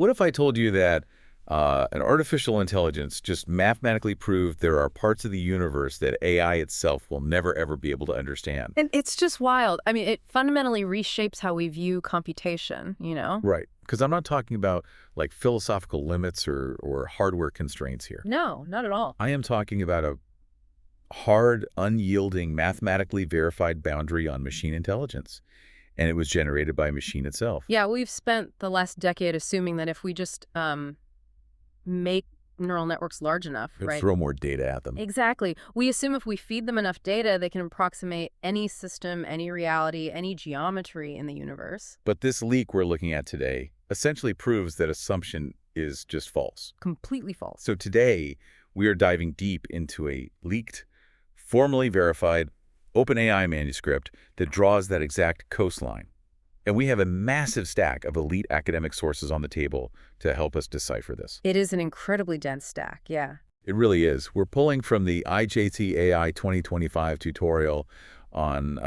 What if I told you that an artificial intelligence just mathematically proved there are parts of the universe that AI itself will never, ever be able to understand? And it's just wild. I mean, it fundamentally reshapes how we view computation, you know? Right. Because I'm not talking about like philosophical limits or hardware constraints here. No, not at all. I am talking about a hard, unyielding, mathematically verified boundary on machine intelligence. And it was generated by a machine itself. Yeah, we've spent the last decade assuming that if we just make neural networks large enough, It'll right? throw more data at them. Exactly. We assume if we feed them enough data, they can approximate any system, any reality, any geometry in the universe. But this leak we're looking at today essentially proves that assumption is just false. Completely false. So today, we are diving deep into a leaked, formally verified OpenAI manuscript that draws that exact coastline. And we have a massive stack of elite academic sources on the table to help us decipher this. It is an incredibly dense stack, yeah. It really is. We're pulling from the IJT AI 2025 tutorial on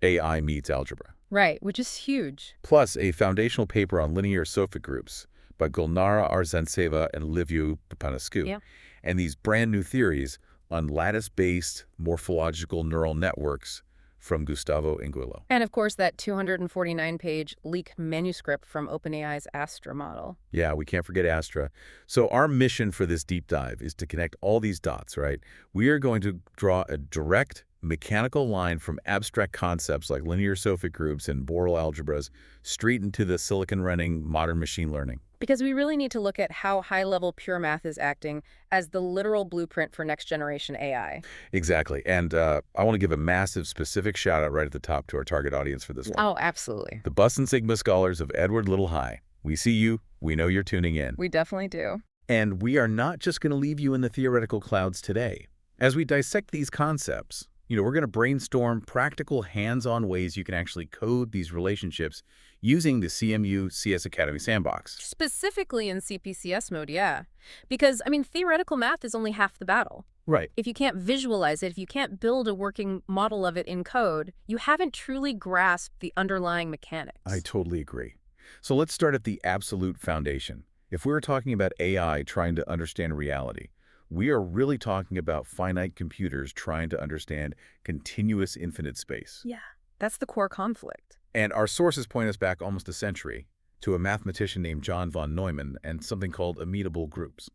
AI meets algebra, Right, which is huge. plus a foundational paper on linear Sofic groups by Gulnara Arzantseva and Liviu Papanescu. Yeah. And these brand new theories on lattice-based morphological neural networks from Gustavo Anguillo. And of course, that 249-page leaked manuscript from OpenAI's Astra model. Yeah, we can't forget Astra. So our mission for this deep dive is to connect all these dots, right? We are going to draw a direct mechanical line from abstract concepts like linear Sofic groups and Borel algebras straight into the silicon-running modern machine learning. Because we really need to look at how high-level pure math is acting as the literal blueprint for next-generation AI. Exactly. And I want to give a massive specific shout-out right at the top to our target audience for this one. Oh, absolutely. The Bus and Sigma scholars of Edward Little High. We see you. We know you're tuning in. We definitely do. And we are not just going to leave you in the theoretical clouds today. As we dissect these concepts, we're going to brainstorm practical hands-on ways you can actually code these relationships using the CMU CS Academy Sandbox. Specifically in CPCS mode, yeah. Because, I mean, theoretical math is only half the battle. Right. If you can't visualize it, if you can't build a working model of it in code, you haven't truly grasped the underlying mechanics. I totally agree. So let's start at the absolute foundation. If we're talking about AI trying to understand reality, we are really talking about finite computers trying to understand continuous infinite space. Yeah, that's the core conflict. And our sources point us back almost a century to a mathematician named John von Neumann and something called immutable groups.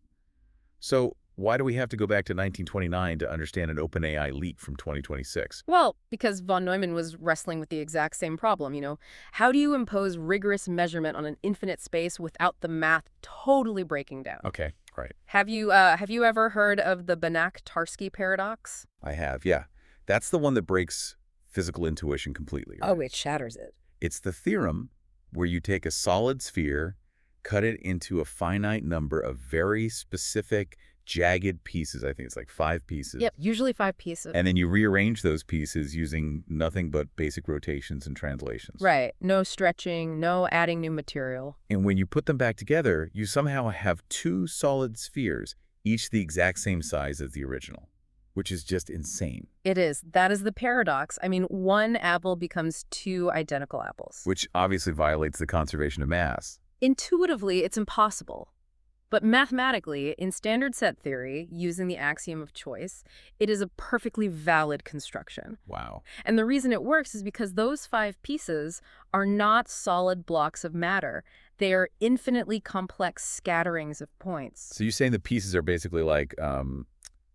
So why do we have to go back to 1929 to understand an OpenAI leak from 2026? Well, because von Neumann was wrestling with the exact same problem, How do you impose rigorous measurement on an infinite space without the math totally breaking down? Okay, right. Have you ever heard of the Banach-Tarski paradox? I have, yeah. That's the one that breaks physical intuition completely. Right? Oh, it shatters it. It's the theorem where you take a solid sphere, cut it into a finite number of very specific, jagged pieces. I think it's like 5 pieces. Yep, usually 5 pieces. And then you rearrange those pieces using nothing but basic rotations and translations. Right. No stretching, no adding new material. And when you put them back together, you somehow have 2 solid spheres, each the exact same size as the original, which is just insane. It is. That is the paradox. I mean, one apple becomes 2 identical apples. Which obviously violates the conservation of mass. Intuitively, it's impossible. But mathematically, in standard set theory, using the axiom of choice, it is a perfectly valid construction. Wow. And the reason it works is because those 5 pieces are not solid blocks of matter. They are infinitely complex scatterings of points. So you're saying the pieces are basically like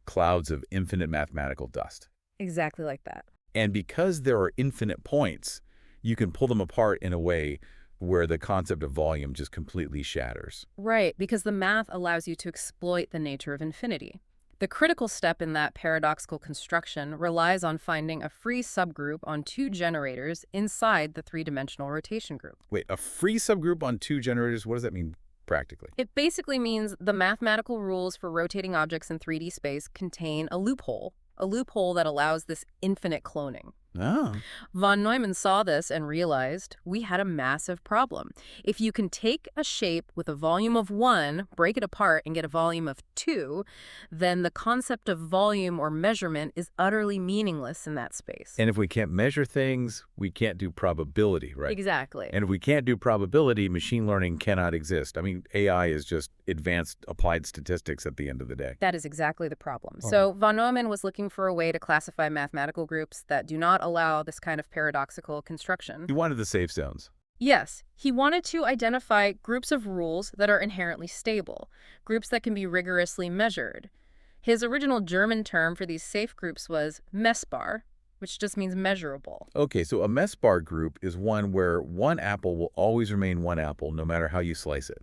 clouds of infinite mathematical dust. Exactly like that. And because there are infinite points, you can pull them apart in a way where the concept of volume just completely shatters. Right, because the math allows you to exploit the nature of infinity. The critical step in that paradoxical construction relies on finding a free subgroup on 2 generators inside the 3-dimensional rotation group. Wait, a free subgroup on 2 generators? What does that mean practically? It basically means the mathematical rules for rotating objects in 3D space contain a loophole that allows this infinite cloning. Oh. Von Neumann saw this and realized we had a massive problem. If you can take a shape with a volume of 1, break it apart, and get a volume of 2, then the concept of volume or measurement is utterly meaningless in that space. And if we can't measure things, we can't do probability, right? Exactly. And if we can't do probability, machine learning cannot exist. I mean, AI is just advanced applied statistics at the end of the day. That is exactly the problem. Oh. So von Neumann was looking for a way to classify mathematical groups that do not allow this kind of paradoxical construction. You wanted the safe zones. Yes, he wanted to identify groups of rules that are inherently stable, groups that can be rigorously measured. His original German term for these safe groups was messbar, which just means measurable. Okay, so a mess bar group is one where one apple will always remain one apple no matter how you slice it.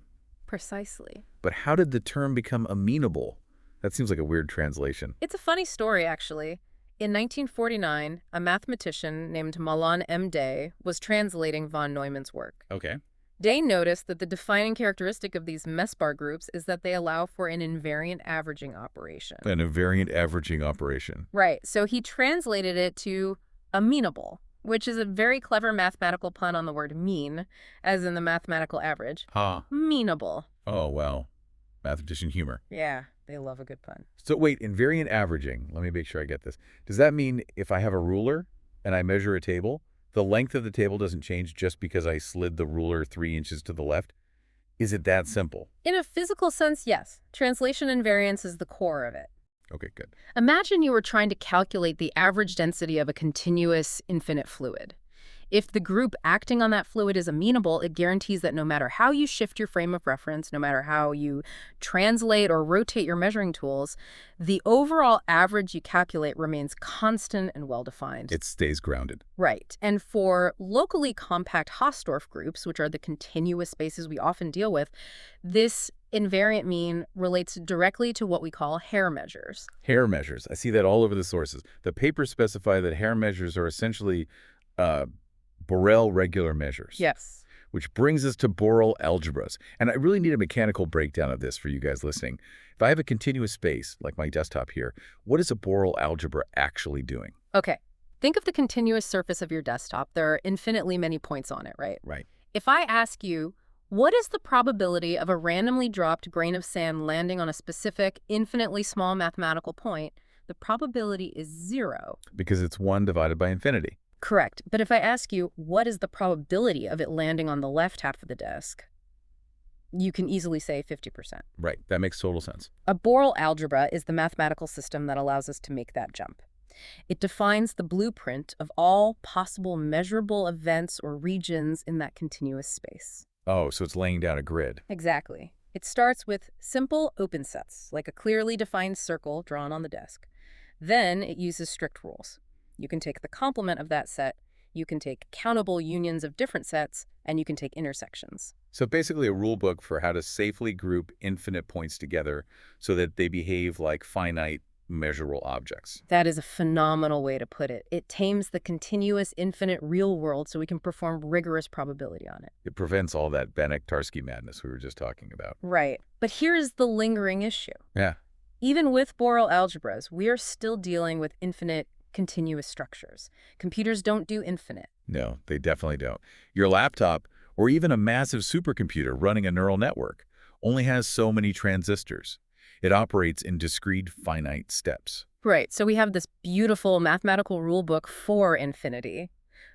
Precisely. But how did the term become amenable? That seems like a weird translation. It's a funny story, actually. In 1949, a mathematician named Malan M. Day was translating von Neumann's work. Okay. Day noticed that the defining characteristic of these messbar groups is that they allow for an invariant averaging operation. An invariant averaging operation. Right, so he translated it to amenable, which is a very clever mathematical pun on the word mean, as in the mathematical average. Huh. Meanable. Oh, wow. Mathematician humor. Yeah, they love a good pun. So wait, invariant averaging, let me make sure I get this. Does that mean if I have a ruler and I measure a table, the length of the table doesn't change just because I slid the ruler 3 inches to the left? Is it that simple? In a physical sense, yes. Translation invariance is the core of it. Okay, good. Imagine you were trying to calculate the average density of a continuous infinite fluid. If the group acting on that fluid is amenable, it guarantees that no matter how you shift your frame of reference, no matter how you translate or rotate your measuring tools, the overall average you calculate remains constant and well-defined. It stays grounded. Right. And for locally compact Hausdorff groups, which are the continuous spaces we often deal with, this invariant mean relates directly to what we call Hare measures. Hare measures. I see that all over the sources. The papers specify that Hare measures are essentially Borel regular measures. Yes. Which brings us to Borel algebras. And I really need a mechanical breakdown of this for you guys listening. If I have a continuous space, like my desktop here, what is a Borel algebra actually doing? Okay. Think of the continuous surface of your desktop. There are infinitely many points on it, right? Right. If I ask you, what is the probability of a randomly dropped grain of sand landing on a specific, infinitely small mathematical point, the probability is 0. Because it's 1 divided by infinity. Correct. But if I ask you, what is the probability of it landing on the left half of the desk, you can easily say 50%. Right. That makes total sense. A Borel algebra is the mathematical system that allows us to make that jump. It defines the blueprint of all possible measurable events or regions in that continuous space. Oh, so it's laying down a grid. Exactly. It starts with simple open sets, like a clearly defined circle drawn on the desk. Then it uses strict rules. You can take the complement of that set, you can take countable unions of different sets, and you can take intersections. So basically a rule book for how to safely group infinite points together so that they behave like finite measurable objects. That is a phenomenal way to put it. It tames the continuous infinite real world so we can perform rigorous probability on it. It prevents all that Banach-Tarski madness we were just talking about. Right. But here is the lingering issue. Yeah. Even with Borel algebras, we are still dealing with infinite continuous structures. Computers don't do infinite. No, they definitely don't. Your laptop, or even a massive supercomputer running a neural network, only has so many transistors. It operates in discrete, finite steps. Right, so we have this beautiful mathematical rule book for infinity,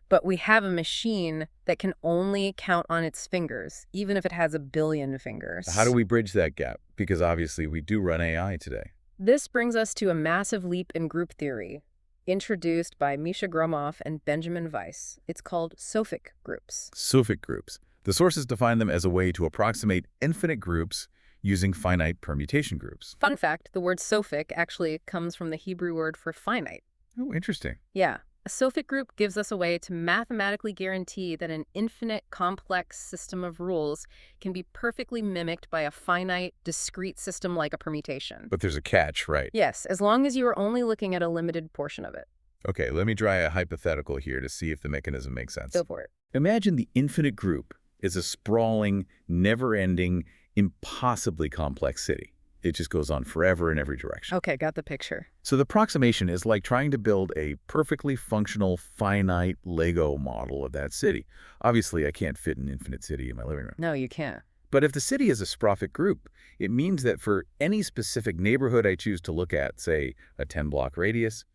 but we have a machine that can only count on its fingers, even if it has a billion fingers. How do we bridge that gap? Because obviously we do run AI today. This brings us to a massive leap in group theory, introduced by Misha Gromov and Benjamin Weiss. It's called Sofic groups. Sofic groups. The sources define them as a way to approximate infinite groups using finite permutation groups. Fun fact, the word Sofic actually comes from the Hebrew word for finite. Oh, interesting. Yeah. A Sofic group gives us a way to mathematically guarantee that an infinite, complex system of rules can be perfectly mimicked by a finite, discrete system like a permutation. But there's a catch, right? Yes, as long as you are only looking at a limited portion of it. Okay, let me try a hypothetical here to see if the mechanism makes sense. Go for it. Imagine the infinite group is a sprawling, never-ending, impossibly complex city. It just goes on forever in every direction. Okay, got the picture. So the approximation is like trying to build a perfectly functional, finite Lego model of that city. Obviously, I can't fit an infinite city in my living room. No, you can't. But if the city is a Sprocket group, it means that for any specific neighborhood I choose to look at, say a 10-block radius,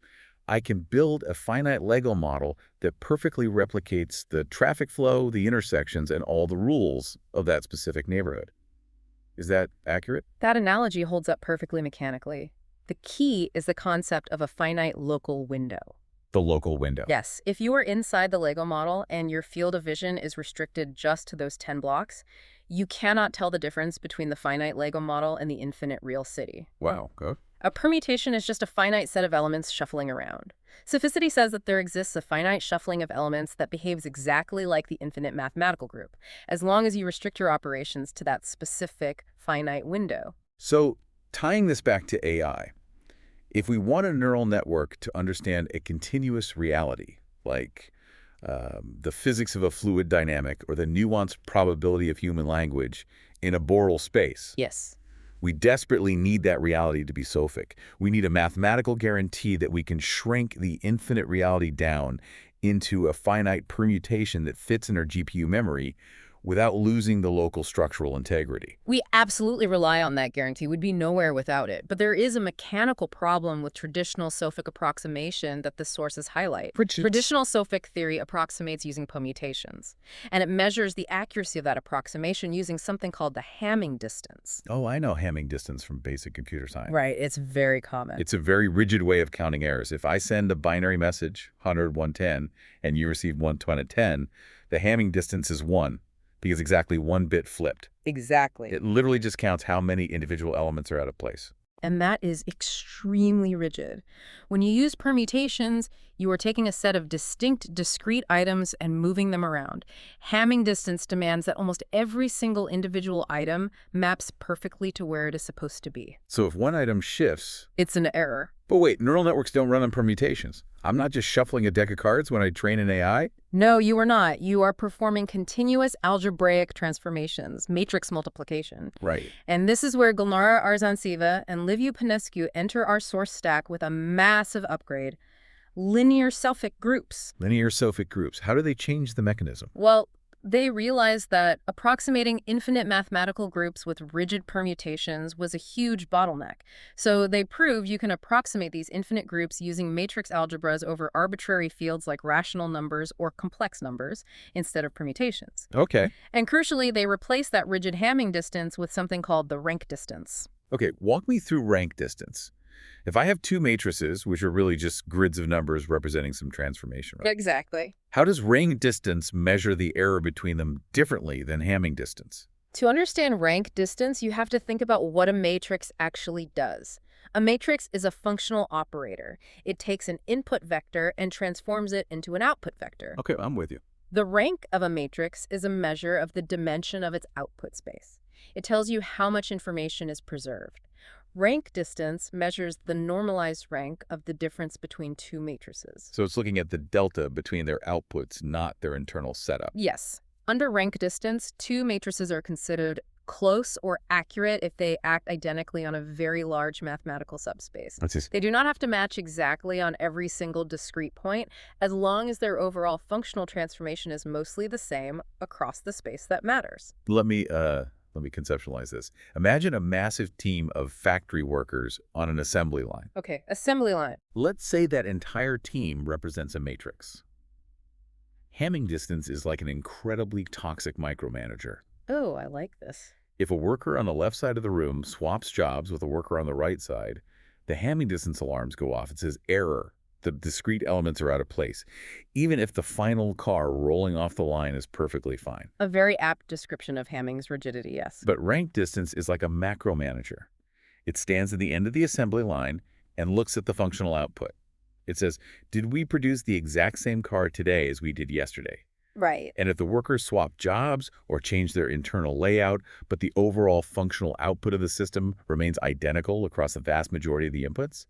I can build a finite Lego model that perfectly replicates the traffic flow, the intersections, and all the rules of that specific neighborhood. Is that accurate? That analogy holds up perfectly mechanically. The key is the concept of a finite local window. The local window. Yes, if you are inside the Lego model and your field of vision is restricted just to those 10 blocks, you cannot tell the difference between the finite Lego model and the infinite real city. Wow, good. A permutation is just a finite set of elements shuffling around. Soficity says that there exists a finite shuffling of elements that behaves exactly like the infinite mathematical group, as long as you restrict your operations to that specific finite window. So tying this back to AI, if we want a neural network to understand a continuous reality, like the physics of a fluid dynamic or the nuanced probability of human language in a Borel space, Yes. we desperately need that reality to be Sophic. We need a mathematical guarantee that we can shrink the infinite reality down into a finite permutation that fits in our GPU memory without losing the local structural integrity. We absolutely rely on that guarantee. We'd be nowhere without it. But there is a mechanical problem with traditional Sophic approximation that the sources highlight. Traditional Sophic theory approximates using permutations, and it measures the accuracy of that approximation using something called the Hamming distance. Oh, I know Hamming distance from basic computer science. Right, it's very common. It's a very rigid way of counting errors. If I send a binary message, 100, 110, and you receive 110, the Hamming distance is 1. Because exactly one bit flipped. Exactly. It literally just counts how many individual elements are out of place. And that is extremely rigid. When you use permutations, you are taking a set of distinct, discrete items and moving them around. Hamming distance demands that almost every single individual item maps perfectly to where it is supposed to be. So if one item shifts... It's an error. But wait, neural networks don't run on permutations. I'm not just shuffling a deck of cards when I train an AI? No, you are not. You are performing continuous algebraic transformations, matrix multiplication. Right. And this is where Gulnara Arzantseva and Liviu Pănescu enter our source stack with a massive upgrade. Linear Sophic groups. Linear Sophic groups. How do they change the mechanism? Well, they realized that approximating infinite mathematical groups with rigid permutations was a huge bottleneck. So they proved you can approximate these infinite groups using matrix algebras over arbitrary fields like rational numbers or complex numbers instead of permutations. Okay. And crucially, they replaced that rigid Hamming distance with something called the rank distance. Okay, walk me through rank distance. If I have two matrices, which are really just grids of numbers representing some transformation, right? Exactly. How does rank distance measure the error between them differently than Hamming distance? To understand rank distance, you have to think about what a matrix actually does. A matrix is a functional operator. It takes an input vector and transforms it into an output vector. Okay, I'm with you. The rank of a matrix is a measure of the dimension of its output space. It tells you how much information is preserved. Rank distance measures the normalized rank of the difference between two matrices. So it's looking at the delta between their outputs, not their internal setup. Yes. Under rank distance, two matrices are considered close or accurate if they act identically on a very large mathematical subspace. They do not have to match exactly on every single discrete point, as long as their overall functional transformation is mostly the same across the space that matters. Let me conceptualize this. Imagine a massive team of factory workers on an assembly line. Okay, assembly line. Let's say that entire team represents a matrix. Hamming distance is like an incredibly toxic micromanager. Oh, I like this. If a worker on the left side of the room swaps jobs with a worker on the right side, the Hamming distance alarms go off. It says error. The discrete elements are out of place, even if the final car rolling off the line is perfectly fine. A very apt description of Hamming's rigidity, yes. But rank distance is like a macro manager. It stands at the end of the assembly line and looks at the functional output. It says, did we produce the exact same car today as we did yesterday? Right. And if the workers swap jobs or change their internal layout, but the overall functional output of the system remains identical across the vast majority of the inputs,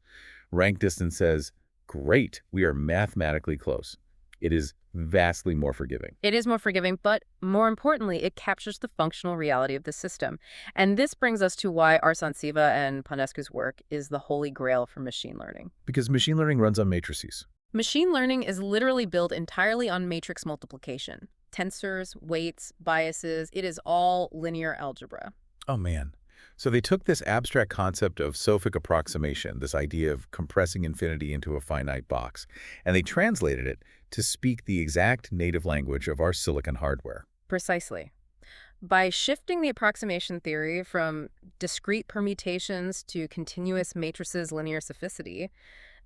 rank distance says, great, we are mathematically close. It is vastly more forgiving. It is more forgiving, but more importantly, it captures the functional reality of the system. And this brings us to why Arsanciva and Panescu's work is the holy grail for machine learning. Because machine learning runs on matrices. Machine learning is literally built entirely on matrix multiplication. Tensors, weights, biases, it is all linear algebra. Oh, man. So they took this abstract concept of Sophic approximation, this idea of compressing infinity into a finite box, and they translated it to speak the exact native language of our silicon hardware. Precisely. By shifting the approximation theory from discrete permutations to continuous matrices linear soficity,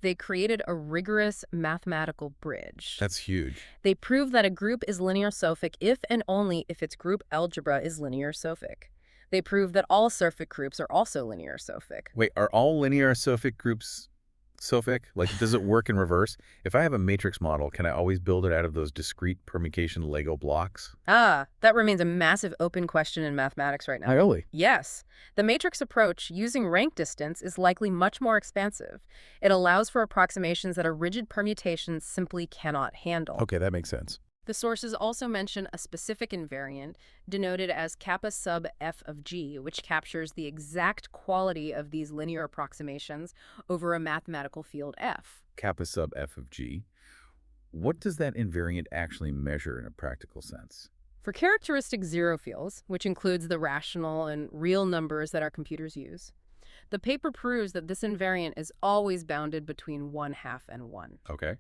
they created a rigorous mathematical bridge. That's huge. They prove that a group is linear Sophic if and only if its group algebra is linear Sophic. They prove that all Sophic groups are also linear Sophic. Wait, are all linear Sophic groups Sophic? Like, does it work in reverse? If I have a matrix model, can I always build it out of those discrete permutation Lego blocks? Ah, that remains a massive open question in mathematics right now. Really? Yes. The matrix approach, using rank distance, is likely much more expansive. It allows for approximations that a rigid permutation simply cannot handle. Okay, that makes sense. The sources also mention a specific invariant, denoted as kappa sub f of g, which captures the exact quality of these linear approximations over a mathematical field f. Kappa sub f of g. What does that invariant actually measure in a practical sense? For characteristic zero fields, which includes the rational and real numbers that our computers use, the paper proves that this invariant is always bounded between 1/2 and 1. Okay.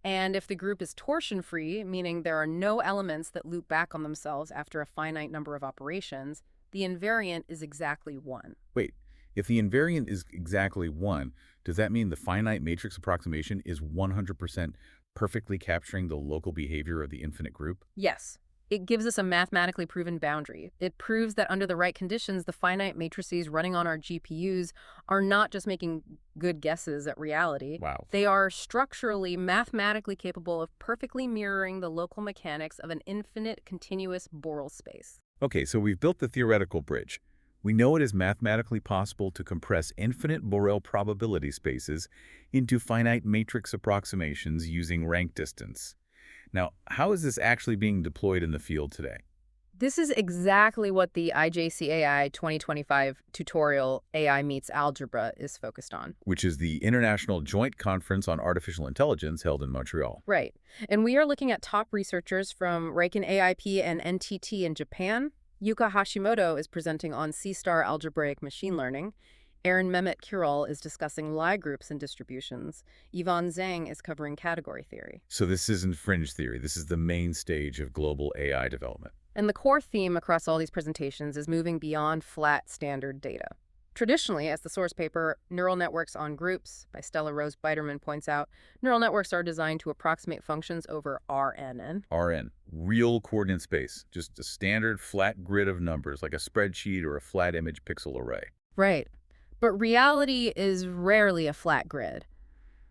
And if the group is torsion-free, meaning there are no elements that loop back on themselves after a finite number of operations, the invariant is exactly 1. Wait, if the invariant is exactly 1, does that mean the finite matrix approximation is 100% perfectly capturing the local behavior of the infinite group? Yes. It gives us a mathematically proven boundary. It proves that under the right conditions, the finite matrices running on our GPUs are not just making good guesses at reality. Wow. They are structurally, mathematically capable of perfectly mirroring the local mechanics of an infinite, continuous Borel space. Okay, so we've built the theoretical bridge. We know it is mathematically possible to compress infinite Borel probability spaces into finite matrix approximations using rank distance. Now, how is this actually being deployed in the field today? This is exactly what the IJCAI 2025 tutorial AI Meets Algebra is focused on. Which is the International Joint Conference on Artificial Intelligence held in Montreal. Right. And we are looking at top researchers from Riken AIP and NTT in Japan. Yuka Hashimoto is presenting on C-star algebraic machine learning. Aaron Mehmet Kural is discussing Lie groups and distributions. Yvonne Zhang is covering category theory. So this isn't fringe theory. This is the main stage of global AI development. And the core theme across all these presentations is moving beyond flat standard data. Traditionally, as the source paper Neural Networks on Groups by Stella Rose Biderman points out, neural networks are designed to approximate functions over RNN. Rn, real coordinate space, just a standard flat grid of numbers like a spreadsheet or a flat image pixel array. Right. But reality is rarely a flat grid.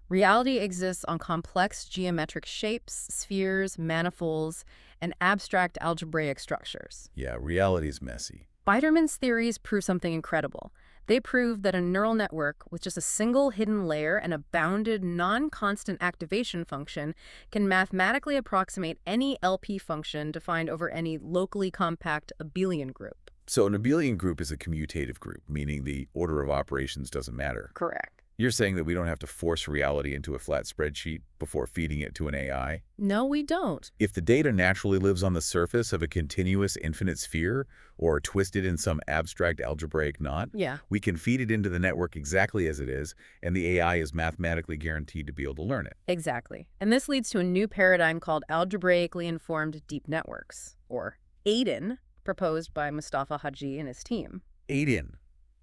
Reality exists on complex geometric shapes, spheres, manifolds, and abstract algebraic structures. Yeah, reality's messy. Biderman's theories prove something incredible. They prove that a neural network with just a single hidden layer and a bounded, non-constant activation function can mathematically approximate any LP function defined over any locally compact abelian group. So an abelian group is a commutative group, meaning the order of operations doesn't matter. Correct. You're saying that we don't have to force reality into a flat spreadsheet before feeding it to an AI? No, we don't. If the data naturally lives on the surface of a continuous infinite sphere or twisted in some abstract algebraic knot, Yeah. we can feed it into the network exactly as it is, and the AI is mathematically guaranteed to be able to learn it. Exactly. And this leads to a new paradigm called algebraically informed deep networks, or AIDN, proposed by Mustafa Haji and his team. AIDN.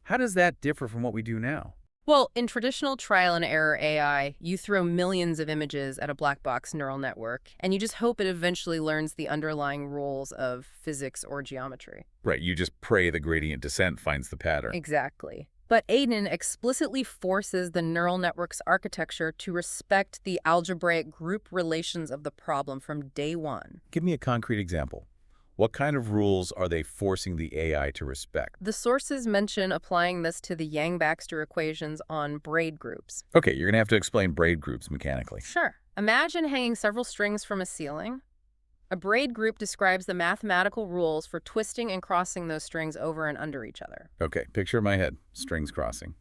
How does that differ from what we do now? Well, in traditional trial and error AI, you throw millions of images at a black box neural network, and you just hope it eventually learns the underlying rules of physics or geometry. Right, you just pray the gradient descent finds the pattern. Exactly. But AIDN explicitly forces the neural network's architecture to respect the algebraic group relations of the problem from day one. Give me a concrete example. What kind of rules are they forcing the AI to respect? The sources mention applying this to the Yang-Baxter equations on braid groups. Okay, you're going to have to explain braid groups mechanically. Sure. Imagine hanging several strings from a ceiling. A braid group describes the mathematical rules for twisting and crossing those strings over and under each other. Okay, picture in my head, strings crossing.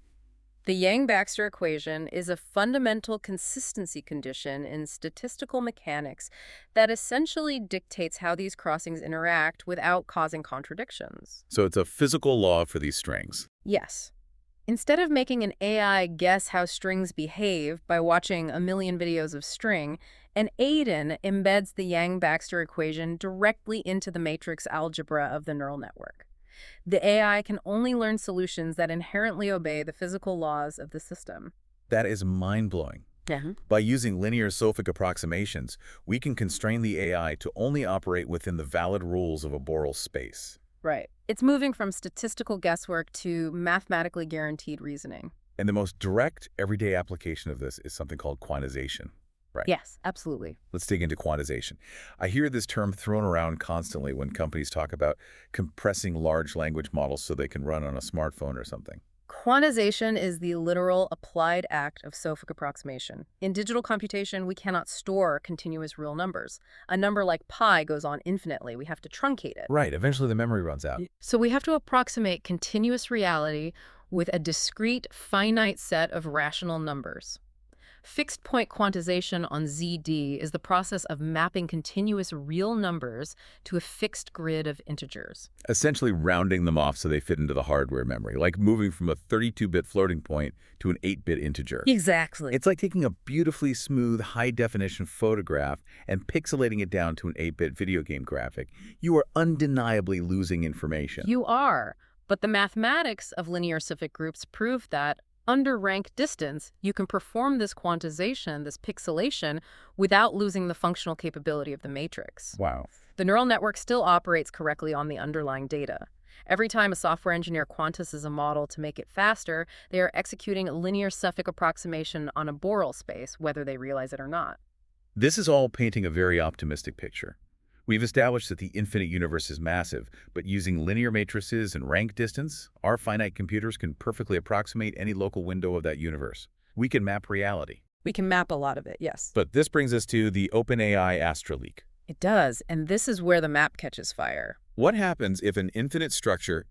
The Yang-Baxter equation is a fundamental consistency condition in statistical mechanics that essentially dictates how these crossings interact without causing contradictions. So it's a physical law for these strings. Yes. Instead of making an AI guess how strings behave by watching a million videos of string, an Aiden embeds the Yang-Baxter equation directly into the matrix algebra of the neural network. The AI can only learn solutions that inherently obey the physical laws of the system. That is mind-blowing. Yeah. By using linear Sophic approximations, we can constrain the AI to only operate within the valid rules of a Borel space. Right. It's moving from statistical guesswork to mathematically guaranteed reasoning. And the most direct, everyday application of this is something called quantization. Right. Yes, absolutely. Let's dig into quantization. I hear this term thrown around constantly when companies talk about compressing large language models so they can run on a smartphone or something. Quantization is the literal applied act of Sophic approximation. In digital computation, we cannot store continuous real numbers. A number like pi goes on infinitely. We have to truncate it. Right. Eventually the memory runs out. So we have to approximate continuous reality with a discrete, finite set of rational numbers. Fixed-point quantization on ZD is the process of mapping continuous real numbers to a fixed grid of integers. Essentially rounding them off so they fit into the hardware memory, like moving from a 32-bit floating point to an 8-bit integer. Exactly. It's like taking a beautifully smooth, high-definition photograph and pixelating it down to an 8-bit video game graphic. You are undeniably losing information. You are. But the mathematics of linear Sophic groups prove that under rank distance, you can perform this quantization, this pixelation, without losing the functional capability of the matrix. Wow. The neural network still operates correctly on the underlying data. Every time a software engineer quantizes a model to make it faster, they are executing a linear Sophic approximation on a Borel space, whether they realize it or not. This is all painting a very optimistic picture. We've established that the infinite universe is massive, but using linear matrices and rank distance, our finite computers can perfectly approximate any local window of that universe. We can map reality. We can map a lot of it, yes. But this brings us to the OpenAI Astra leak. It does, and this is where the map catches fire. What happens if an infinite structure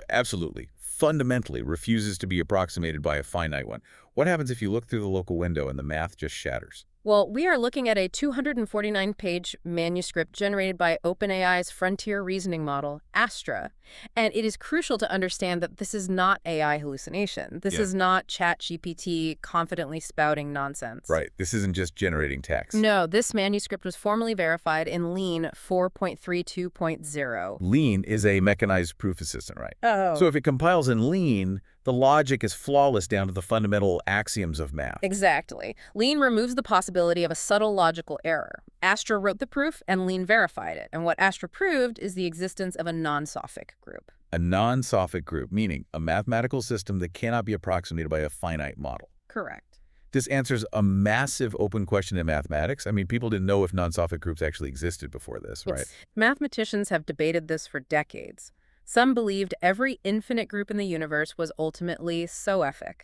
absolutely, fundamentally refuses to be approximated by a finite one? What happens if you look through the local window and the math just shatters? Well, we are looking at a 249-page manuscript generated by OpenAI's frontier reasoning model, Astra. And it is crucial to understand that this is not AI hallucination. This is not ChatGPT confidently spouting nonsense. Right. This isn't just generating text. No, this manuscript was formally verified in Lean 4.32.0. Lean is a mechanized proof assistant, right? Oh. So if it compiles in Lean, the logic is flawless down to the fundamental axioms of math. Exactly. Lean removes the possibility of a subtle logical error. Astra wrote the proof, and Lean verified it. And what Astra proved is the existence of a non-Sophic group. A non-Sophic group, meaning a mathematical system that cannot be approximated by a finite model. Correct. This answers a massive open question in mathematics. I mean, people didn't know if non-Sophic groups actually existed before this, right? Yes. Mathematicians have debated this for decades. Some believed every infinite group in the universe was ultimately Soefic,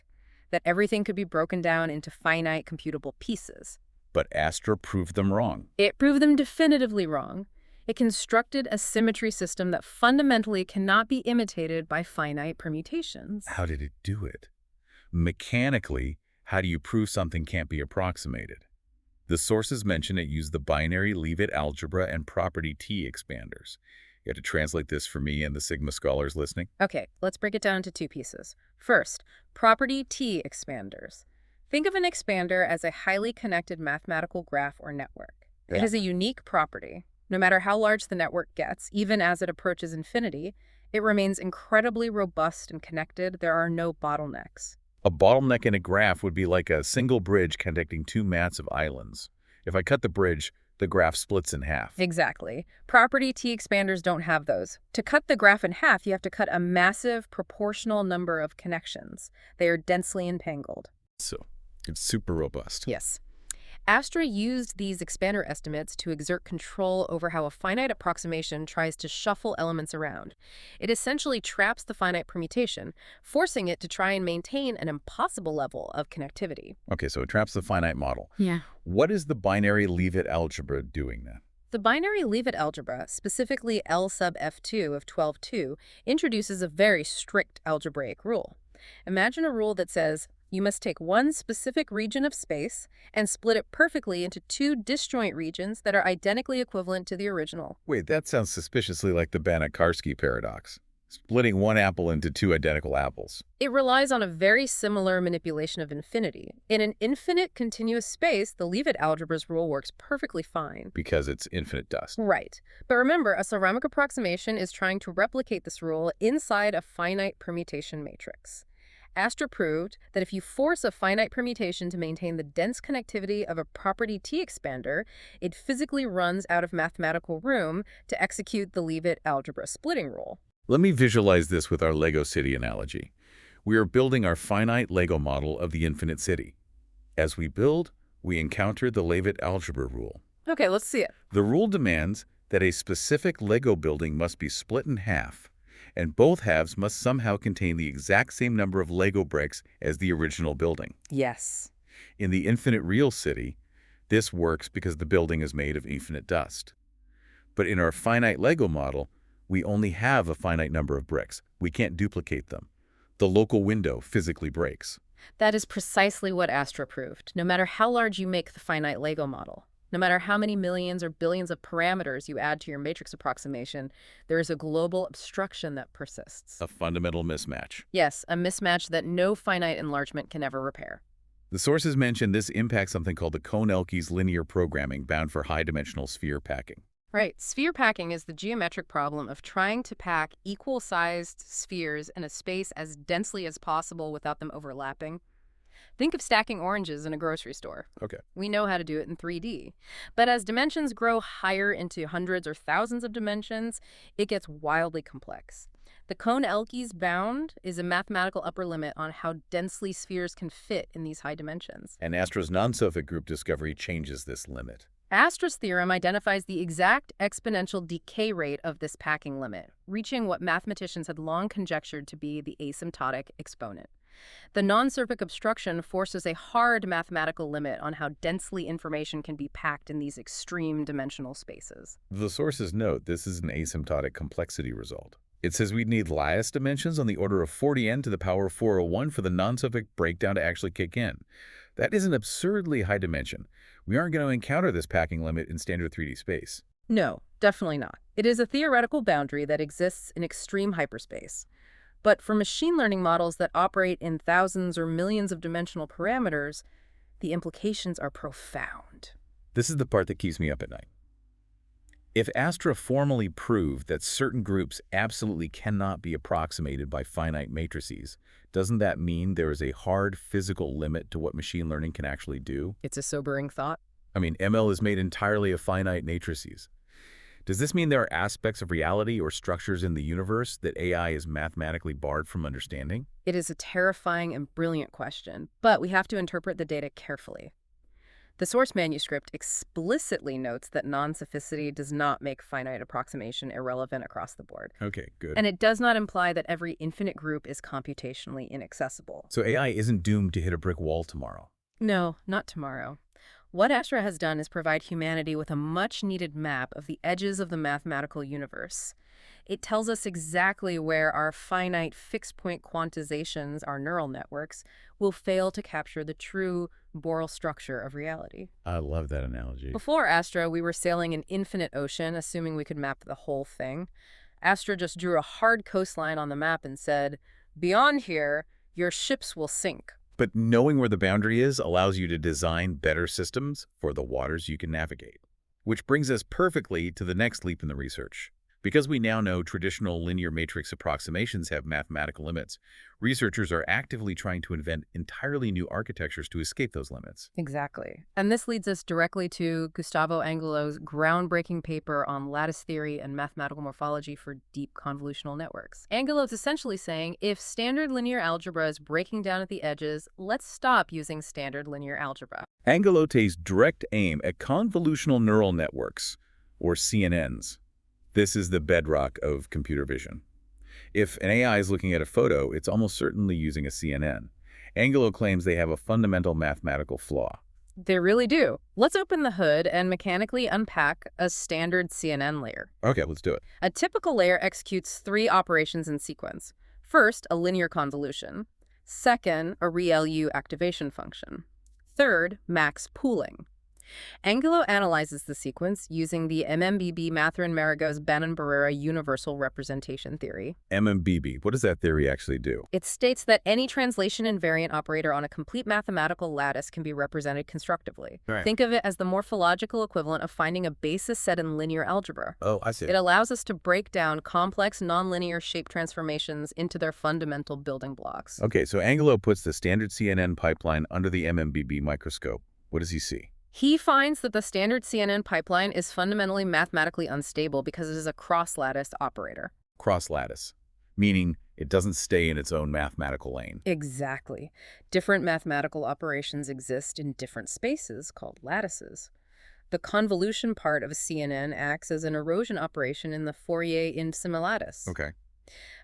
that everything could be broken down into finite computable pieces. But Astra proved them wrong. It proved them definitively wrong. It constructed a symmetry system that fundamentally cannot be imitated by finite permutations. How did it do it? Mechanically, how do you prove something can't be approximated? The sources mention it used the binary leave-it algebra and property T expanders. You have to translate this for me and the Sigma scholars listening. Okay, let's break it down into two pieces. First, property T expanders. Think of an expander as a highly connected mathematical graph or network. It has a unique property. No matter how large the network gets, even as it approaches infinity, it remains incredibly robust and connected. There are no bottlenecks. A bottleneck in a graph would be like a single bridge connecting two massive islands. If I cut the bridge, the graph splits in half. Exactly. Property T expanders don't have those. To cut the graph in half, you have to cut a massive proportional number of connections. They are densely entangled. So it's super robust. Yes. Astra used these expander estimates to exert control over how a finite approximation tries to shuffle elements around. It essentially traps the finite permutation, forcing it to try and maintain an impossible level of connectivity. Okay, so it traps the finite model. Yeah. What is the binary leave-it algebra doing then? The binary leave-it algebra, specifically L sub f2 of 12.2, introduces a very strict algebraic rule. Imagine a rule that says you must take one specific region of space and split it perfectly into two disjoint regions that are identically equivalent to the original. Wait, that sounds suspiciously like the Banach-Karski paradox. Splitting one apple into two identical apples. It relies on a very similar manipulation of infinity. In an infinite continuous space, the leave-it algebra's rule works perfectly fine. Because it's infinite dust. Right. But remember, a ceramic approximation is trying to replicate this rule inside a finite permutation matrix. Astra proved that if you force a finite permutation to maintain the dense connectivity of a property T expander, it physically runs out of mathematical room to execute the leave-it algebra splitting rule. Let me visualize this with our Lego city analogy. We are building our finite Lego model of the infinite city. As we build, we encounter the leave-it algebra rule. Okay, let's see it. The rule demands that a specific Lego building must be split in half, and both halves must somehow contain the exact same number of Lego bricks as the original building. Yes. In the infinite real city, this works because the building is made of infinite dust. But in our finite Lego model, we only have a finite number of bricks. We can't duplicate them. The local window physically breaks. That is precisely what Astra proved, no matter how large you make the finite Lego model. No matter how many millions or billions of parameters you add to your matrix approximation, there is a global obstruction that persists. A fundamental mismatch. Yes, a mismatch that no finite enlargement can ever repair. The sources mention this impacts something called the Cohn-Elkes linear programming bound for high-dimensional sphere packing. Right. Sphere packing is the geometric problem of trying to pack equal-sized spheres in a space as densely as possible without them overlapping. Think of stacking oranges in a grocery store. Okay. We know how to do it in 3D. But as dimensions grow higher into hundreds or thousands of dimensions, it gets wildly complex. The Cohn-Elkes bound is a mathematical upper limit on how densely spheres can fit in these high dimensions. And Astra's non-Sophic group discovery changes this limit. Astra's theorem identifies the exact exponential decay rate of this packing limit, reaching what mathematicians had long conjectured to be the asymptotic exponent. The non-Sophic obstruction forces a hard mathematical limit on how densely information can be packed in these extreme dimensional spaces. The sources note this is an asymptotic complexity result. It says we'd need Laplace dimensions on the order of 40n to the power of 401 for the non-Sophic breakdown to actually kick in. That is an absurdly high dimension. We aren't going to encounter this packing limit in standard 3D space. No, definitely not. It is a theoretical boundary that exists in extreme hyperspace. But for machine learning models that operate in thousands or millions of dimensional parameters, the implications are profound. This is the part that keeps me up at night. If Astra formally proved that certain groups absolutely cannot be approximated by finite matrices, doesn't that mean there is a hard physical limit to what machine learning can actually do? It's a sobering thought. I mean, ML is made entirely of finite matrices. Does this mean there are aspects of reality or structures in the universe that AI is mathematically barred from understanding? It is a terrifying and brilliant question, but we have to interpret the data carefully. The source manuscript explicitly notes that non-sophicity does not make finite approximation irrelevant across the board. Okay, good. And it does not imply that every infinite group is computationally inaccessible. So AI isn't doomed to hit a brick wall tomorrow. No, not tomorrow. What Astra has done is provide humanity with a much-needed map of the edges of the mathematical universe. It tells us exactly where our finite fixed-point quantizations, our neural networks, will fail to capture the true Borel structure of reality. I love that analogy. Before Astra, we were sailing an infinite ocean, assuming we could map the whole thing. Astra just drew a hard coastline on the map and said, "Beyond here, your ships will sink." But knowing where the boundary is allows you to design better systems for the waters you can navigate. Which brings us perfectly to the next leap in the research, Because we now know traditional linear matrix approximations have mathematical limits, researchers are actively trying to invent entirely new architectures to escape those limits. Exactly. And this leads us directly to Gustavo Angelo's groundbreaking paper on lattice theory and mathematical morphology for deep convolutional networks. Angelo is essentially saying, if standard linear algebra is breaking down at the edges, let's stop using standard linear algebra. Angelo's direct aim at convolutional neural networks, or CNNs. This is the bedrock of computer vision. If an AI is looking at a photo, it's almost certainly using a CNN. Angelo claims they have a fundamental mathematical flaw. They really do. Let's open the hood and mechanically unpack a standard CNN layer. Okay, let's do it. A typical layer executes 3 operations in sequence. First, a linear convolution. Second, a ReLU activation function. Third, max pooling. Angelo analyzes the sequence using the MMBB Matherin-Marigo's Bannon-Barrera universal representation theory. MMBB, what does that theory actually do? It states that any translation invariant operator on a complete mathematical lattice can be represented constructively. Right. Think of it as the morphological equivalent of finding a basis set in linear algebra. Oh, I see. It allows us to break down complex nonlinear shape transformations into their fundamental building blocks. Okay, so Angelo puts the standard CNN pipeline under the MMBB microscope. What does he see? He finds that the standard CNN pipeline is fundamentally mathematically unstable because it is a cross-lattice operator. Cross-lattice, meaning it doesn't stay in its own mathematical lane. Exactly. Different mathematical operations exist in different spaces called lattices. The convolution part of a CNN acts as an erosion operation in the Fourier infinilattice. Okay.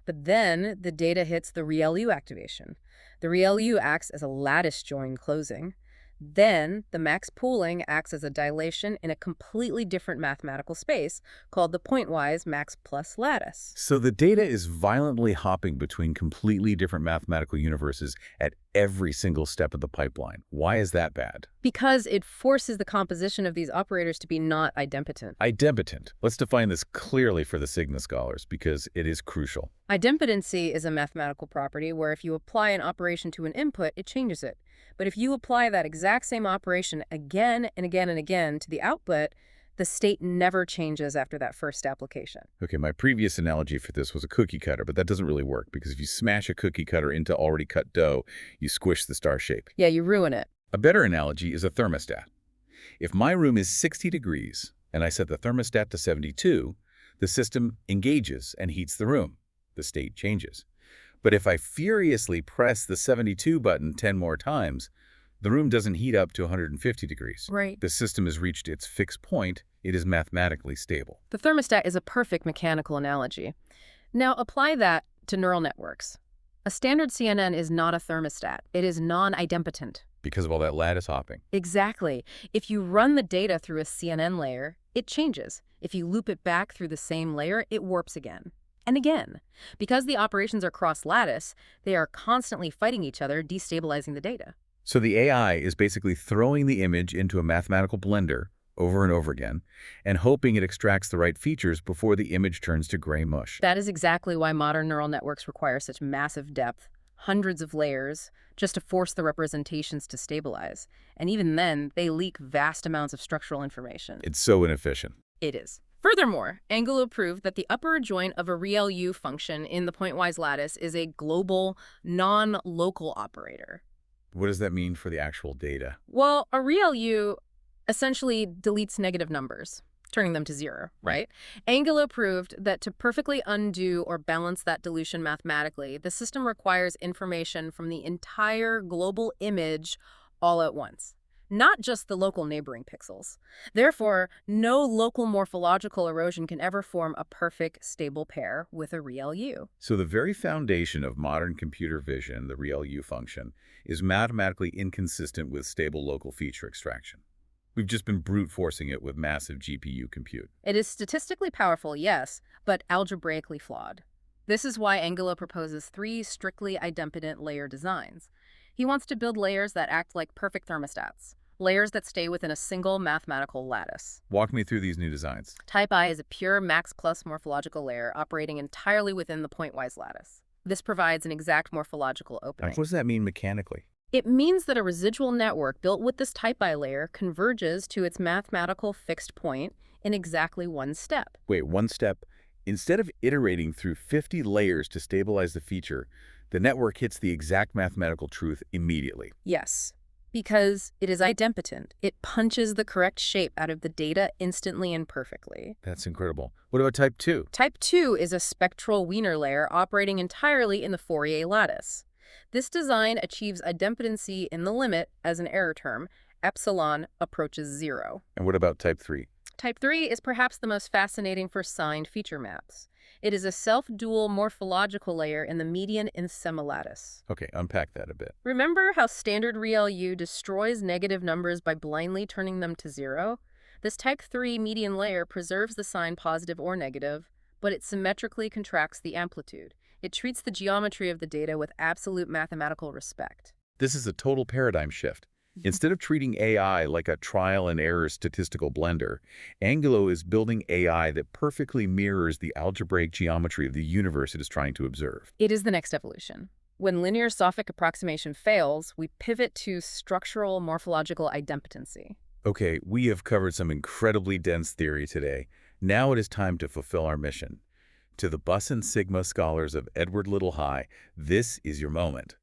But then the data hits the ReLU activation. The ReLU acts as a lattice join closing. Then, the max pooling acts as a dilation in a completely different mathematical space called the pointwise max plus lattice. So the data is violently hopping between completely different mathematical universes at every single step of the pipeline. Why is that bad? Because it forces the composition of these operators to be not idempotent. Idempotent. Let's define this clearly for the Sigma scholars because it is crucial. Idempotency is a mathematical property where if you apply an operation to an input, it changes it. But if you apply that exact same operation again and again and again to the output, the state never changes after that first application. Okay, my previous analogy for this was a cookie cutter, but that doesn't really work because if you smash a cookie cutter into already cut dough, you squish the star shape. Yeah, you ruin it. A better analogy is a thermostat. If my room is 60 degrees and I set the thermostat to 72, the system engages and heats the room. The state changes. But if I furiously press the 72 button 10 more times, the room doesn't heat up to 150 degrees. Right. The system has reached its fixed point. It is mathematically stable. The thermostat is a perfect mechanical analogy. Now apply that to neural networks. A standard CNN is not a thermostat. It is non-idempotent. Because of all that lattice hopping. Exactly. If you run the data through a CNN layer, it changes. If you loop it back through the same layer, it warps again. And again. Because the operations are cross-lattice, they are constantly fighting each other, destabilizing the data. So the AI is basically throwing the image into a mathematical blender over and over again and hoping it extracts the right features before the image turns to gray mush. That is exactly why modern neural networks require such massive depth, hundreds of layers, just to force the representations to stabilize. And even then, they leak vast amounts of structural information. It's so inefficient. It is. Furthermore, Angelo proved that the upper adjoint of a ReLU function in the pointwise lattice is a global, non-local operator. What does that mean for the actual data? Well, a ReLU essentially deletes negative numbers, turning them to 0, right? Angelo proved that to perfectly undo or balance that dilution mathematically, the system requires information from the entire global image all at once, not just the local neighboring pixels. Therefore, no local morphological erosion can ever form a perfect, stable pair with a ReLU. So the very foundation of modern computer vision, the ReLU function, is mathematically inconsistent with stable local feature extraction. We've just been brute forcing it with massive GPU compute. It is statistically powerful, yes, but algebraically flawed. This is why Angelo proposes 3 strictly idempotent layer designs. He wants to build layers that act like perfect thermostats, layers that stay within a single mathematical lattice. Walk me through these new designs. Type I is a pure max plus morphological layer operating entirely within the pointwise lattice. This provides an exact morphological opening. What does that mean mechanically? It means that a residual network built with this type I layer converges to its mathematical fixed point in exactly one step. Wait, one step Instead of iterating through 50 layers to stabilize the feature, the network hits the exact mathematical truth immediately. Yes, because it is idempotent. It punches the correct shape out of the data instantly and perfectly. That's incredible. What about type 2? Type 2 is a spectral Wiener layer operating entirely in the Fourier lattice. This design achieves idempotency in the limit as an error term. Epsilon approaches 0. And what about type 3? Type 3 is perhaps the most fascinating for signed feature maps. It is a self-dual morphological layer in the median and semilattice. Okay, unpack that a bit. Remember how standard ReLU destroys negative numbers by blindly turning them to 0? This type 3 median layer preserves the sign positive or negative, but it symmetrically contracts the amplitude. It treats the geometry of the data with absolute mathematical respect. This is a total paradigm shift. Instead of treating AI like a trial-and-error statistical blender, Angulo is building AI that perfectly mirrors the algebraic geometry of the universe it is trying to observe. It is the next evolution. When linear Sophic approximation fails, we pivot to structural morphological idempotency. Okay, we have covered some incredibly dense theory today. Now it is time to fulfill our mission. To the Bus and Sigma scholars of Edward Little High, this is your moment.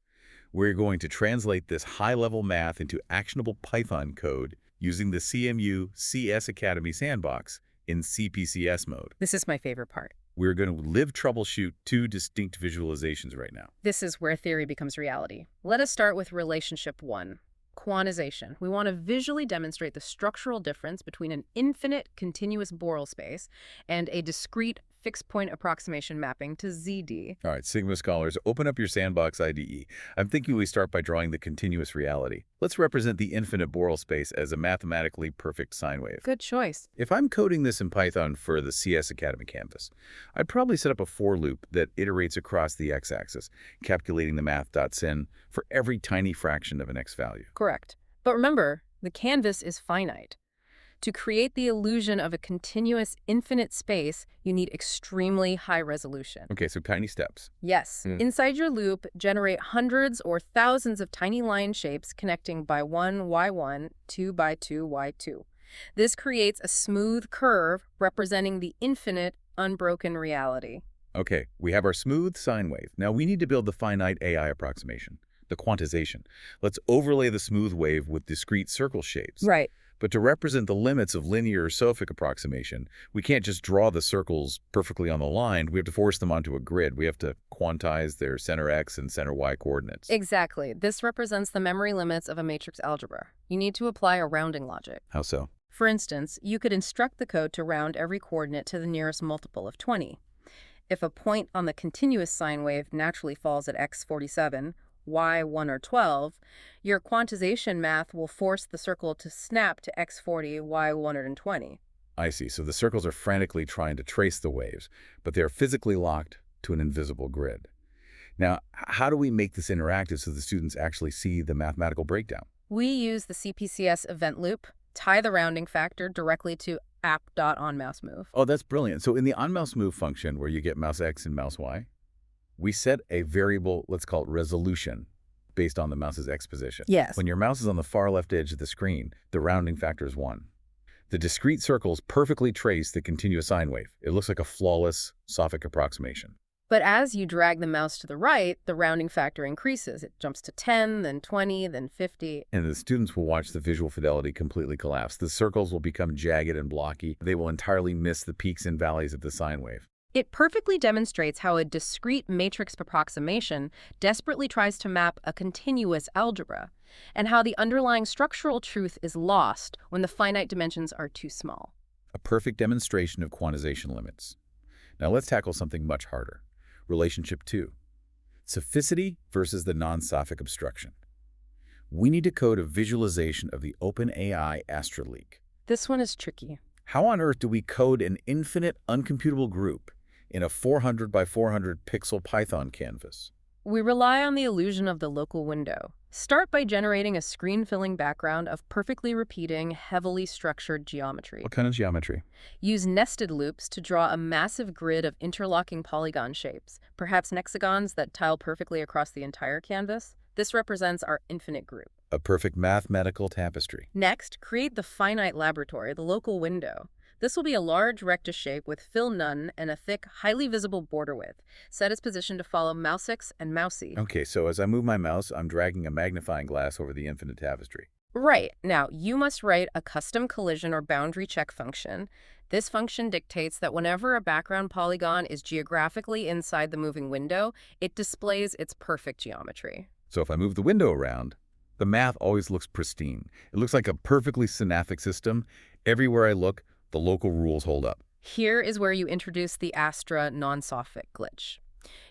We're going to translate this high-level math into actionable Python code using the CMU CS Academy sandbox in CPCS mode. This is my favorite part. We're going to live troubleshoot two distinct visualizations right now. This is where theory becomes reality. Let us start with relationship 1, quantization. We want to visually demonstrate the structural difference between an infinite continuous Borel space and a discrete fixed-point approximation mapping to ZD. All right, Sigma scholars, open up your sandbox IDE. I'm thinking we start by drawing the continuous reality. Let's represent the infinite Borel space as a mathematically perfect sine wave. Good choice. If I'm coding this in Python for the CS Academy canvas, I'd probably set up a for loop that iterates across the x-axis, calculating the math.sin for every tiny fraction of an x value. Correct. But remember, the canvas is finite. To create the illusion of a continuous infinite space, you need extremely high resolution. Okay, so tiny steps. Yes. Inside your loop, generate hundreds or thousands of tiny line shapes connecting by 1, y1, 2 by 2, y2. This creates a smooth curve representing the infinite, unbroken reality. Okay, we have our smooth sine wave. Now we need to build the finite AI approximation, the quantization. Let's overlay the smooth wave with discrete circle shapes. Right. But to represent the limits of linear or Sophic approximation, we can't just draw the circles perfectly on the line. We have to force them onto a grid. We have to quantize their center x and center y coordinates. Exactly. This represents the memory limits of a matrix algebra. You need to apply a rounding logic. How so? For instance, you could instruct the code to round every coordinate to the nearest multiple of 20. If a point on the continuous sine wave naturally falls at x 47, y 1 or 12, your quantization math will force the circle to snap to x 40, y 120. I see. So the circles are frantically trying to trace the waves, but they're physically locked to an invisible grid. Now, how do we make this interactive so the students actually see the mathematical breakdown? We use the CPCS event loop, tie the rounding factor directly to app.onMouseMove. Oh, that's brilliant. So in the onMouseMove function where you get mouse x and mouse y, we set a variable, let's call it resolution, based on the mouse's x position. Yes. When your mouse is on the far left edge of the screen, the rounding factor is 1. The discrete circles perfectly trace the continuous sine wave. It looks like a flawless Sophic approximation. But as you drag the mouse to the right, the rounding factor increases. It jumps to 10, then 20, then 50. And the students will watch the visual fidelity completely collapse. The circles will become jagged and blocky. They will entirely miss the peaks and valleys of the sine wave. It perfectly demonstrates how a discrete matrix approximation desperately tries to map a continuous algebra, and how the underlying structural truth is lost when the finite dimensions are too small. A perfect demonstration of quantization limits. Now let's tackle something much harder. Relationship 2. Soficity versus the non-Sophic obstruction. We need to code a visualization of the OpenAI Astraleak. This one is tricky. How on earth do we code an infinite uncomputable group in a 400 by 400 pixel Python canvas? We rely on the illusion of the local window. Start by generating a screen-filling background of perfectly repeating, heavily structured geometry. What kind of geometry? Use nested loops to draw a massive grid of interlocking polygon shapes, perhaps hexagons that tile perfectly across the entire canvas. This represents our infinite group. A perfect mathematical tapestry. Next, create the finite laboratory, the local window. This will be a large rectus shape with fill none and a thick, highly visible border width, set its position to follow mouse X and mousey. Okay, so as I move my mouse, I'm dragging a magnifying glass over the infinite tapestry. Right. Now, you must write a custom collision or boundary check function. This function dictates that whenever a background polygon is geographically inside the moving window, it displays its perfect geometry. So if I move the window around, the math always looks pristine. It looks like a perfectly synaptic system. Everywhere I look, the local rules hold up. Here is where you introduce the Astra non-sophic glitch.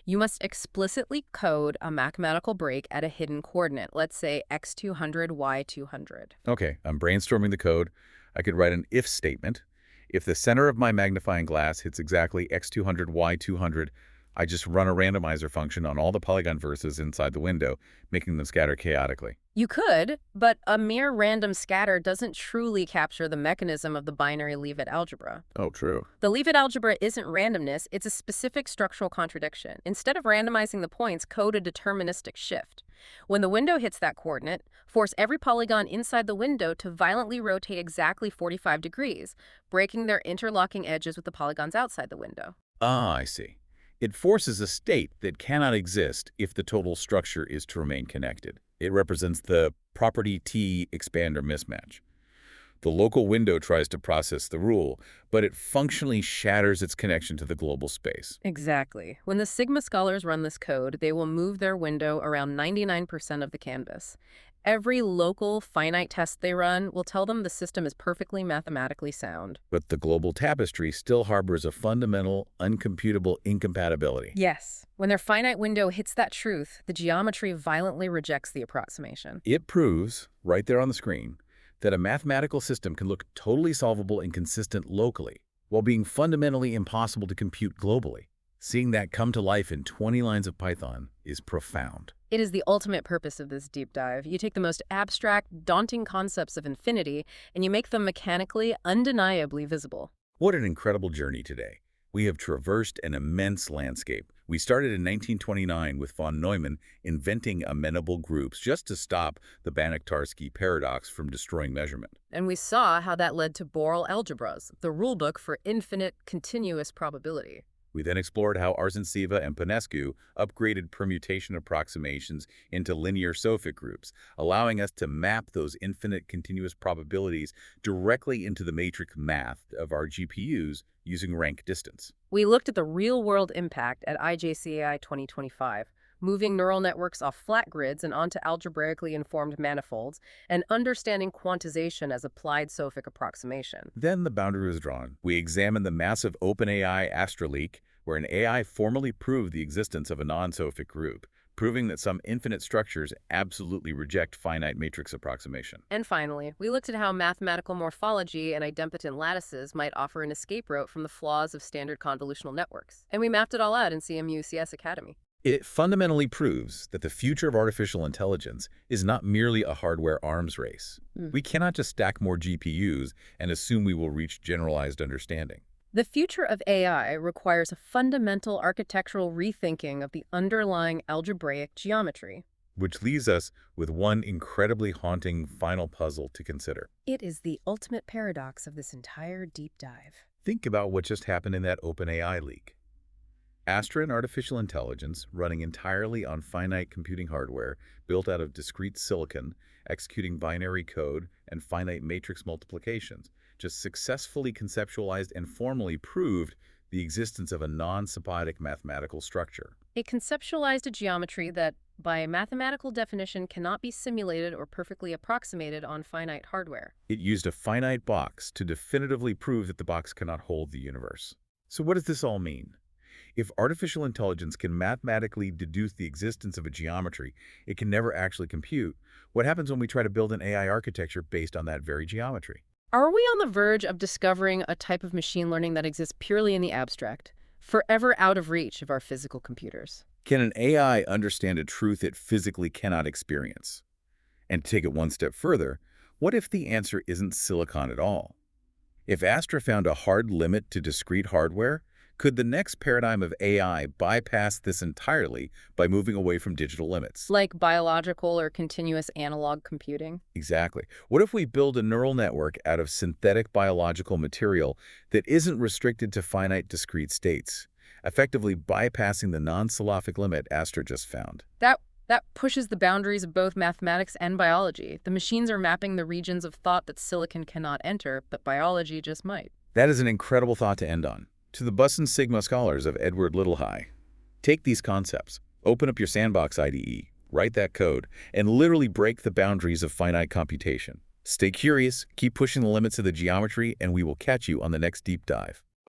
You must explicitly code a mathematical break at a hidden coordinate, let's say x200, y200. Okay, I'm brainstorming the code. I could write an if statement. If the center of my magnifying glass hits exactly x200, y200, I just run a randomizer function on all the polygon vertices inside the window, making them scatter chaotically. You could, but a mere random scatter doesn't truly capture the mechanism of the binary leave-it algebra. Oh, true. The leave-it algebra isn't randomness, it's a specific structural contradiction. Instead of randomizing the points, code a deterministic shift. When the window hits that coordinate, force every polygon inside the window to violently rotate exactly 45 degrees, breaking their interlocking edges with the polygons outside the window. Ah, I see. It forces a state that cannot exist if the total structure is to remain connected. It represents the property T expander mismatch. The local window tries to process the rule, but it functionally shatters its connection to the global space. Exactly. When the Sigma scholars run this code, they will move their window around 99% of the canvas. Every local finite test they run will tell them the system is perfectly mathematically sound. But the global tapestry still harbors a fundamental, uncomputable incompatibility. Yes. When their finite window hits that truth, the geometry violently rejects the approximation. It proves, right there on the screen, that a mathematical system can look totally solvable and consistent locally, while being fundamentally impossible to compute globally. Seeing that come to life in 20 lines of Python is profound. It is the ultimate purpose of this deep dive. You take the most abstract, daunting concepts of infinity, and you make them mechanically, undeniably visible. What an incredible journey today. We have traversed an immense landscape. We started in 1929 with von Neumann inventing amenable groups just to stop the Banach-Tarski paradox from destroying measurement. And we saw how that led to Borel algebras, the rulebook for infinite continuous probability. We then explored how Arzensiva and Panescu upgraded permutation approximations into linear Sofic groups, allowing us to map those infinite continuous probabilities directly into the matrix math of our GPUs using rank distance. We looked at the real-world impact at IJCAI 2025, moving neural networks off flat grids and onto algebraically informed manifolds, and understanding quantization as applied Sofic approximation. Then the boundary was drawn. We examined the massive OpenAI Astra leak, where an AI formally proved the existence of a non-Sofic group, proving that some infinite structures absolutely reject finite matrix approximation. And finally, we looked at how mathematical morphology and idempotent lattices might offer an escape route from the flaws of standard convolutional networks. And we mapped it all out in CMU CS Academy. It fundamentally proves that the future of artificial intelligence is not merely a hardware arms race. We cannot just stack more GPUs and assume we will reach generalized understanding. The future of AI requires a fundamental architectural rethinking of the underlying algebraic geometry. Which leaves us with one incredibly haunting final puzzle to consider. It is the ultimate paradox of this entire deep dive. Think about what just happened in that OpenAI leak. Astra and artificial intelligence, running entirely on finite computing hardware built out of discrete silicon, executing binary code and finite matrix multiplications, just successfully conceptualized and formally proved the existence of a non-sympodic mathematical structure. It conceptualized a geometry that, by mathematical definition, cannot be simulated or perfectly approximated on finite hardware. It used a finite box to definitively prove that the box cannot hold the universe. So what does this all mean? If artificial intelligence can mathematically deduce the existence of a geometry it can never actually compute, what happens when we try to build an AI architecture based on that very geometry? Are we on the verge of discovering a type of machine learning that exists purely in the abstract, forever out of reach of our physical computers? Can an AI understand a truth it physically cannot experience? And to take it one step further, what if the answer isn't silicon at all? If Astra found a hard limit to discrete hardware, Could the next paradigm of AI bypass this entirely by moving away from digital limits? Like biological or continuous analog computing? Exactly. What if we build a neural network out of synthetic biological material that isn't restricted to finite discrete states, effectively bypassing the non-Solophic limit Astra just found? That pushes the boundaries of both mathematics and biology. The machines are mapping the regions of thought that silicon cannot enter, but biology just might. That is an incredible thought to end on. To the Bus and Sigma scholars of Edward Littlehigh, take these concepts, open up your sandbox IDE, write that code, and literally break the boundaries of finite computation. Stay curious, keep pushing the limits of the geometry, and we will catch you on the next deep dive.